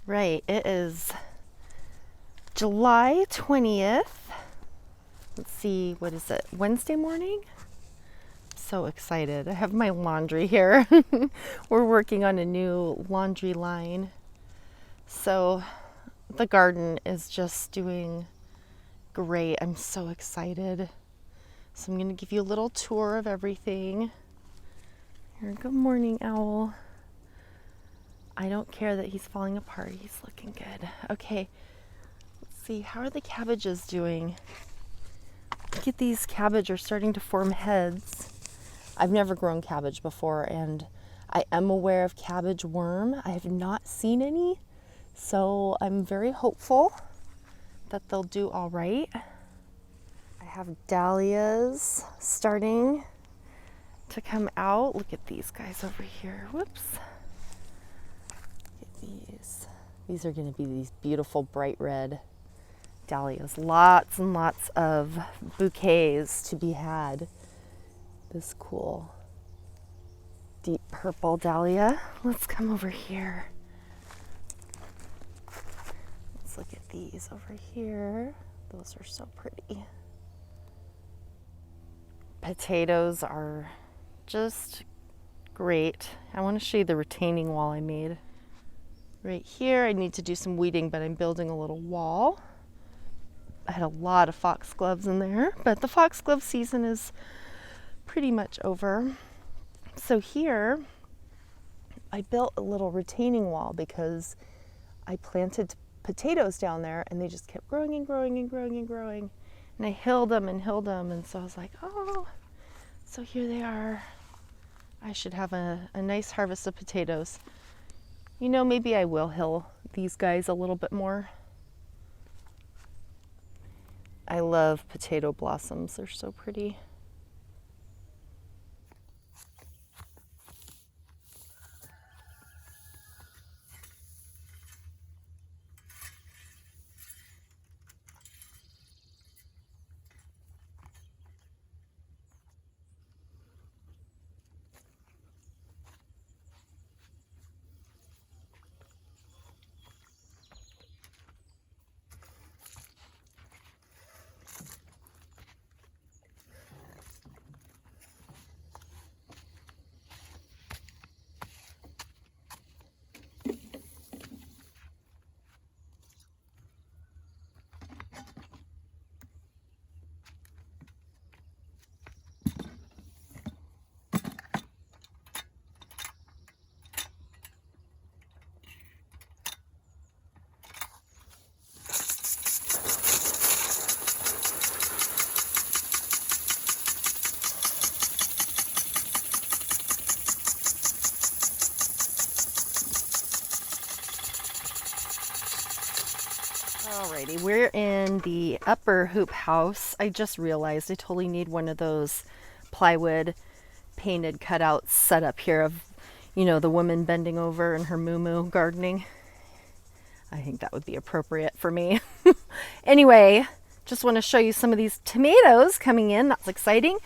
Right, it is July 20th. Let's see, what is it? Wednesday morning? So excited. I have my laundry here. We're working on a new laundry line. So the garden is just doing great. I'm so excited. So I'm going to give you a little tour of everything. Here, good morning, owl. I don't care that he's falling apart. He's looking good. Okay, let's see. How are the cabbages doing? Look at these cabbage are starting to form heads. I've never grown cabbage before, and I am aware of cabbage worm. I have not seen any, so I'm very hopeful that they'll do all right. I have dahlias starting to come out. Look at these guys over here. Whoops. These are going to be these beautiful bright red dahlias. Lots and lots of bouquets to be had. This cool deep purple dahlia. Let's come over here. Let's look at these over here. Those are so pretty. Potatoes are just great. I want to show you the retaining wall I made. Right here, I need to do some weeding, but I'm building a little wall. I had a lot of foxgloves in there, but the foxglove season is pretty much over. So here, I built a little retaining wall because I planted potatoes down there and they just kept growing and growing and growing and growing. And I hilled them, and so I was like, oh, so here they are. I should have a nice harvest of potatoes. You know, maybe I will hill these guys a little bit more. I love potato blossoms. They're so pretty. Alrighty, we're in the upper hoop house. I just realized I totally need one of those plywood painted cutouts set up here of, you know, the woman bending over in her moo-moo gardening. I think that would be appropriate for me. Anyway, just want to show you some of these tomatoes coming in. That's exciting.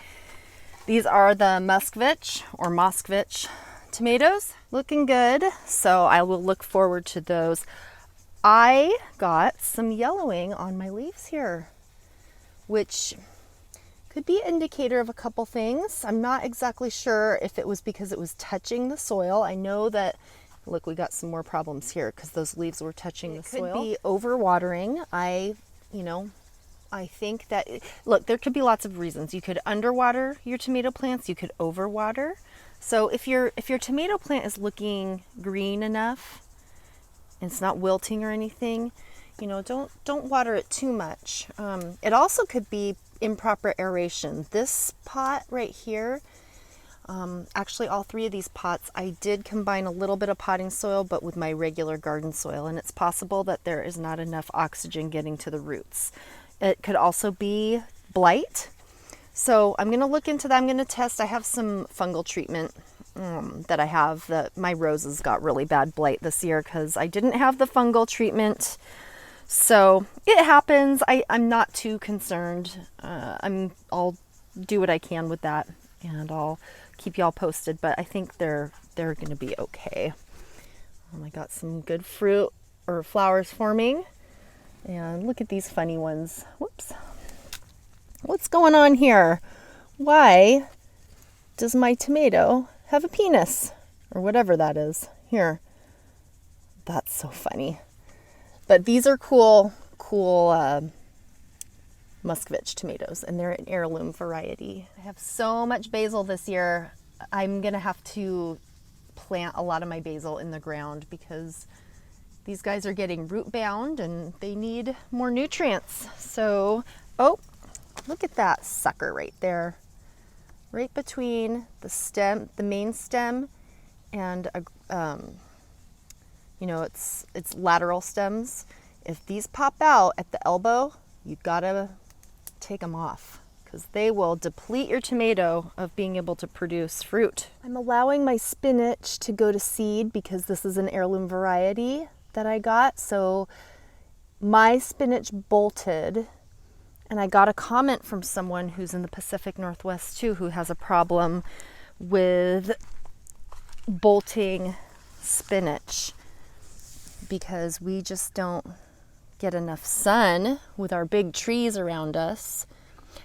These are the Muscovich or Moskvich tomatoes. Looking good, so I will look forward to those. I got some yellowing on my leaves here, which could be an indicator of a couple things. I'm not exactly sure if it was because it was touching the soil. I know that, look, we got some more problems here because those leaves were touching the soil. It could be overwatering. I think that, look, there could be lots of reasons. You could underwater your tomato plants. You could overwater. So if your tomato plant is looking green enough, and it's not wilting or anything, you know, don't water it too much. It also could be improper aeration. This pot right here, actually all three of these pots, I did combine a little bit of potting soil, but with my regular garden soil, and it's possible that there is not enough oxygen getting to the roots. It could also be blight. So I'm going to look into that. I'm going to test. I have some fungal treatment that I have. My roses got really bad blight this year because I didn't have the fungal treatment. So it happens. I'm not too concerned. I'll do what I can with that, and I'll keep y'all posted. But I think they're going to be okay. I got some good fruit or flowers forming. And look at these funny ones. Whoops. What's going on here? Why does my tomato have a penis? Or whatever that is. Here. That's so funny. But these are cool Muscovich tomatoes, and they're an heirloom variety. I have so much basil this year. I'm gonna have to plant a lot of my basil in the ground because these guys are getting root bound and they need more nutrients. So, oh, look at that sucker right there. Right between the stem, the main stem, and its lateral stems. If these pop out at the elbow, you gotta take them off because they will deplete your tomato of being able to produce fruit. I'm allowing my spinach to go to seed because this is an heirloom variety that I got. So my spinach bolted, and I got a comment from someone who's in the Pacific Northwest too, who has a problem with bolting spinach because we just don't get enough sun with our big trees around us.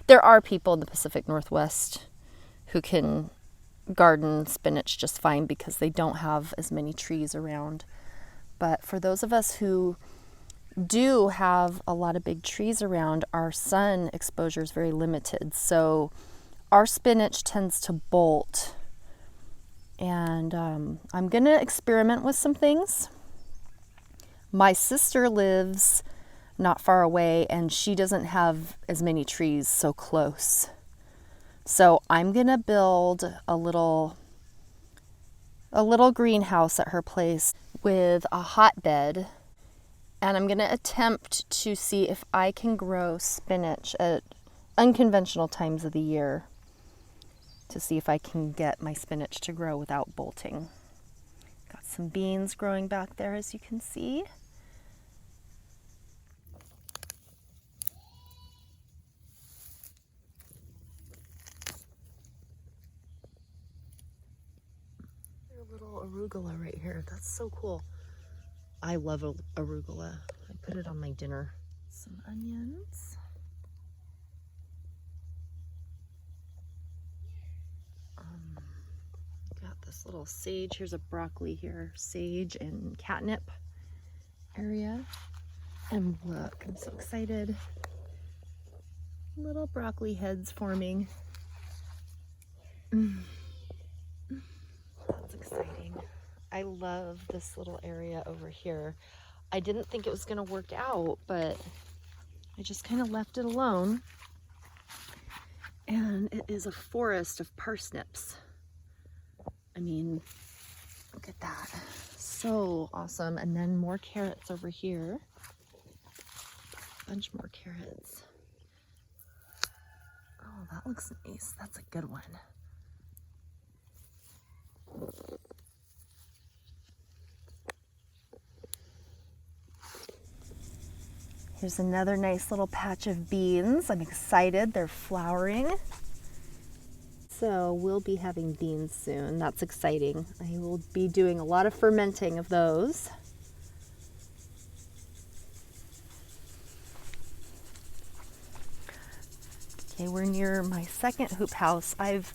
There are people in the Pacific Northwest who can garden spinach just fine because they don't have as many trees around. But for those of us who do have a lot of big trees around, our sun exposure is very limited. So our spinach tends to bolt. And I'm going to experiment with some things. My sister lives not far away, and she doesn't have as many trees so close. So I'm going to build a little greenhouse at her place with a hotbed, and I'm going to attempt to see if I can grow spinach at unconventional times of the year to see if I can get my spinach to grow without bolting. Got some beans growing back there, as you can see. Little arugula right here. That's so cool. I love arugula. I put it on my dinner. Some onions. Got this little sage. Here's a broccoli here. Sage and catnip area. And look, I'm so excited. Little broccoli heads forming. That's exciting. I love this little area over here. I didn't think it was going to work out, but I just kind of left it alone. And it is a forest of parsnips. I mean, look at that. So awesome. And then more carrots over here. A bunch more carrots. Oh, that looks nice. That's a good one. Here's another nice little patch of beans. I'm excited. They're flowering. So we'll be having beans soon. That's exciting. I will be doing a lot of fermenting of those. Okay, we're near my second hoop house. I've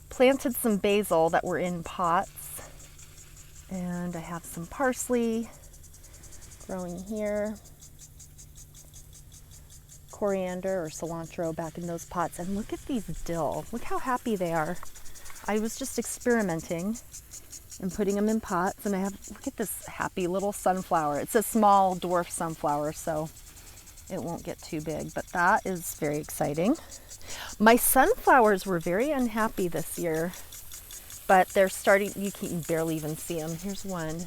planted some basil that were in pots, and I have some parsley growing here, coriander or cilantro back in those pots, and look at these dill. Look how happy they are. I was just experimenting and putting them in pots, and look at this happy little sunflower. It's a small dwarf sunflower, so it won't get too big, but that is very exciting. My sunflowers were very unhappy this year, but they're starting, you can barely even see them. Here's one.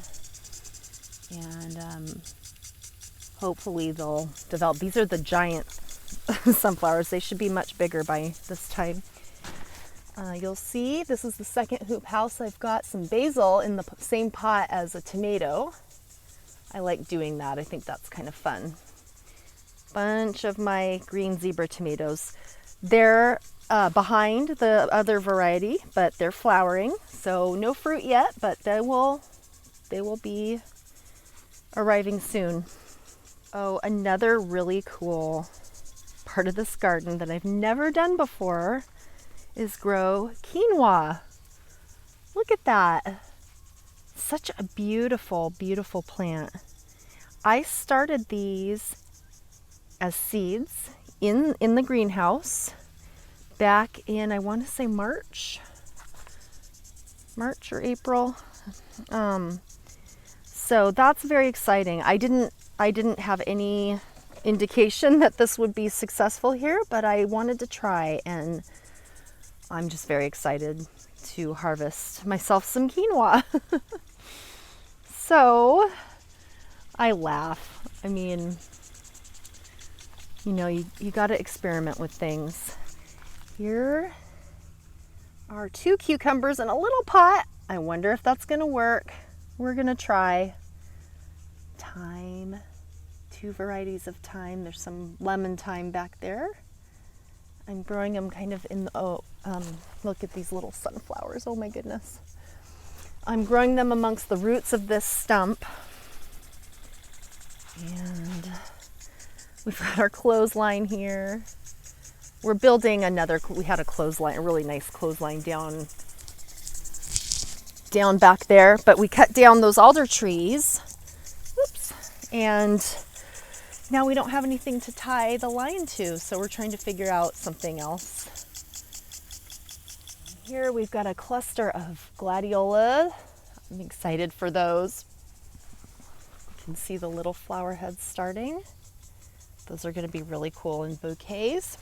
And hopefully they'll develop. These are the giant sunflowers. They should be much bigger by this time. You'll see this is the second hoop house. I've got some basil in the same pot as a tomato. I like doing that. I think that's kind of fun. Bunch of my green zebra tomatoes. They're behind the other variety, but they're flowering. So no fruit yet, but they will be arriving soon. Oh, another really cool part of this garden that I've never done before is grow quinoa. Look at that. Such a beautiful, beautiful plant. I started these as seeds in the greenhouse back in, I want to say March or April. So that's very exciting. I didn't have any indication that this would be successful here, but I wanted to try, and I'm just very excited to harvest myself some quinoa. So I laugh. I mean, you know, you got to experiment with things. Here are 2 cucumbers in a little pot. I wonder if that's going to work. We're going to try. Thyme, 2 varieties of thyme. There's some lemon thyme back there. I'm growing them kind of in the, look at these little sunflowers. Oh my goodness. I'm growing them amongst the roots of this stump. And we've got our clothesline here. We're building another, we had a clothesline, a really nice clothesline down back there, but we cut down those alder trees. Oops. And now we don't have anything to tie the line to, so we're trying to figure out something else. Here we've got a cluster of Gladiola. I'm excited for those. You can see the little flower heads starting. Those are going to be really cool in bouquets.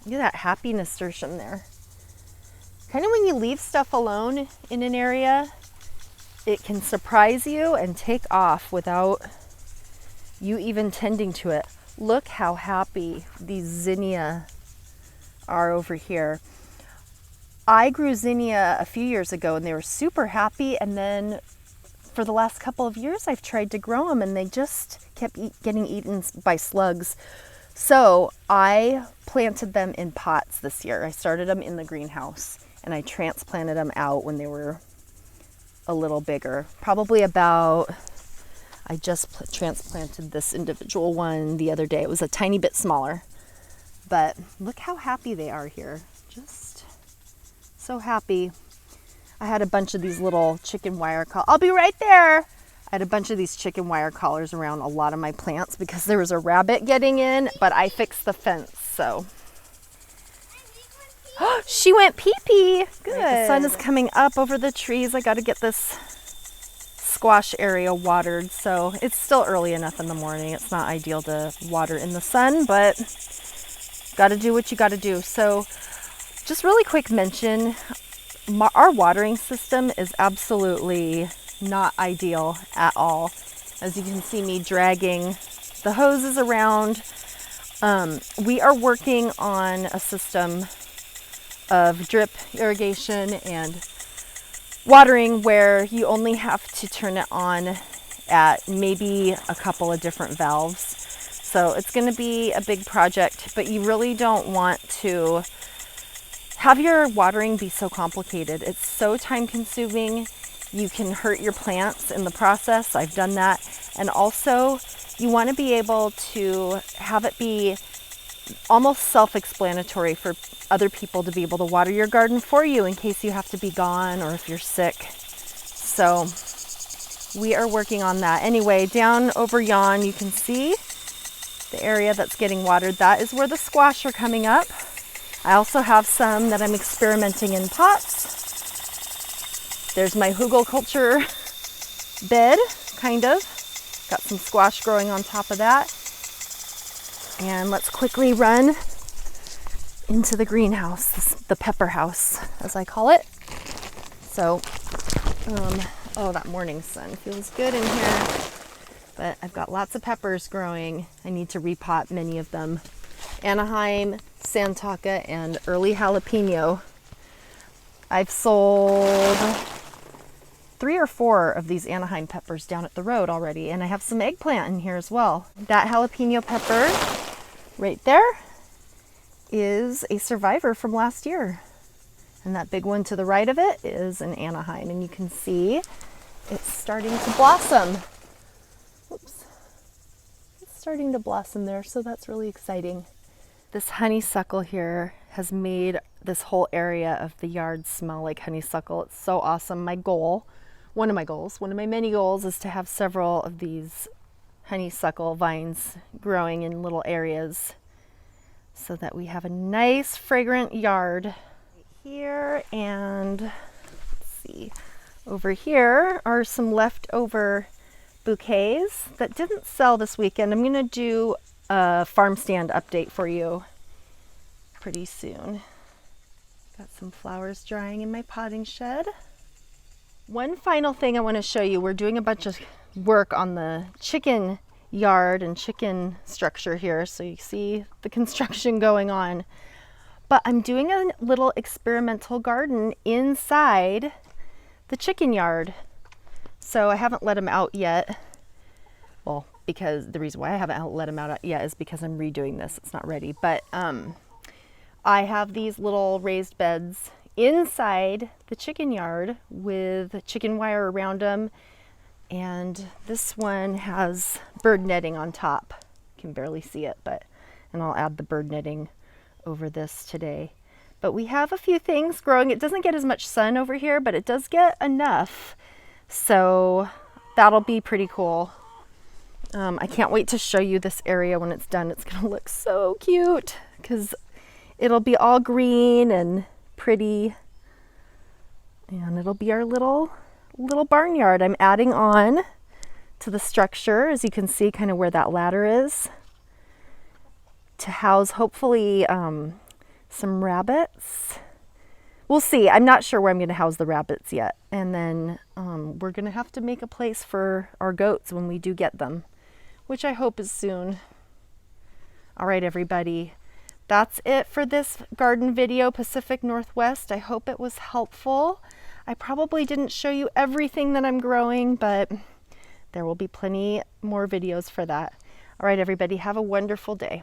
Look at that happy nasturtium there. Kind of when you leave stuff alone in an area, it can surprise you and take off without you even tending to it. Look how happy these zinnia are over here. I grew zinnia a few years ago and they were super happy, and then for the last couple of years I've tried to grow them and they just kept getting eaten by slugs. So I planted them in pots this year. I started them in the greenhouse and I transplanted them out when they were a little bigger. Probably about, I just transplanted this individual one the other day. It was a tiny bit smaller, but look how happy they are here. Just so happy. I had a bunch of these little chicken wire collars. I'll be right there. I had a bunch of these chicken wire collars around a lot of my plants because there was a rabbit getting in, but I fixed the fence, so. She went pee-pee. Good. Right, the sun is coming up over the trees. I got to get this squash area watered, so it's still early enough in the morning. It's not ideal to water in the sun, but got to do what you got to do. So just really quick mention, our watering system is absolutely not ideal at all. As you can see me dragging the hoses around. We are working on a system of drip irrigation and watering where you only have to turn it on at maybe a couple of different valves. So it's going to be a big project, but you really don't want to have your watering be so complicated. It's so time consuming. You can hurt your plants in the process. I've done that. And also you want to be able to have it be almost self-explanatory for other people to be able to water your garden for you in case you have to be gone or if you're sick. So we are working on that. Anyway, down over yon, you can see the area that's getting watered. That is where the squash are coming up. I also have some that I'm experimenting in pots. There's my hugelkultur bed, kind of. Got some squash growing on top of that. And let's quickly run into the greenhouse, the pepper house, as I call it. So, oh, that morning sun feels good in here. But I've got lots of peppers growing. I need to repot many of them. Anaheim, Santaka, and early jalapeno. I've sold 3 or 4 of these Anaheim peppers down at the road already, and I have some eggplant in here as well. That jalapeno pepper right there is a survivor from last year. And that big one to the right of it is an Anaheim, and you can see it's starting to blossom. Oops. starting to blossom there, so that's really exciting. This honeysuckle here has made this whole area of the yard smell like honeysuckle. It's so awesome. My goal, one of my many goals, is to have several of these honeysuckle vines growing in little areas so that we have a nice fragrant yard here. And let's see, over here are some leftover bouquets that didn't sell this weekend. I'm gonna do a farm stand update for you pretty soon. Got some flowers drying in my potting shed. One final thing I want to show you, we're doing a bunch of work on the chicken yard and chicken structure here, so you see the construction going on. But I'm doing a little experimental garden inside the chicken yard. So I haven't let them out yet. Well, because the reason why I haven't let them out yet is because I'm redoing this. It's not ready. But I have these little raised beds inside the chicken yard with chicken wire around them. And this one has bird netting on top. You can barely see it, and I'll add the bird netting over this today. But we have a few things growing. It doesn't get as much sun over here, but it does get enough. So that'll be pretty cool. I can't wait to show you this area when it's done. It's gonna look so cute because it'll be all green and pretty. And it'll be our little barnyard. I'm adding on to the structure, as you can see, kind of where that ladder is, to house hopefully some rabbits. We'll see. I'm not sure where I'm going to house the rabbits yet. And then we're going to have to make a place for our goats when we do get them, which I hope is soon. All right, everybody. That's it for this garden video, Pacific Northwest. I hope it was helpful. I probably didn't show you everything that I'm growing, but there will be plenty more videos for that. All right, everybody, have a wonderful day.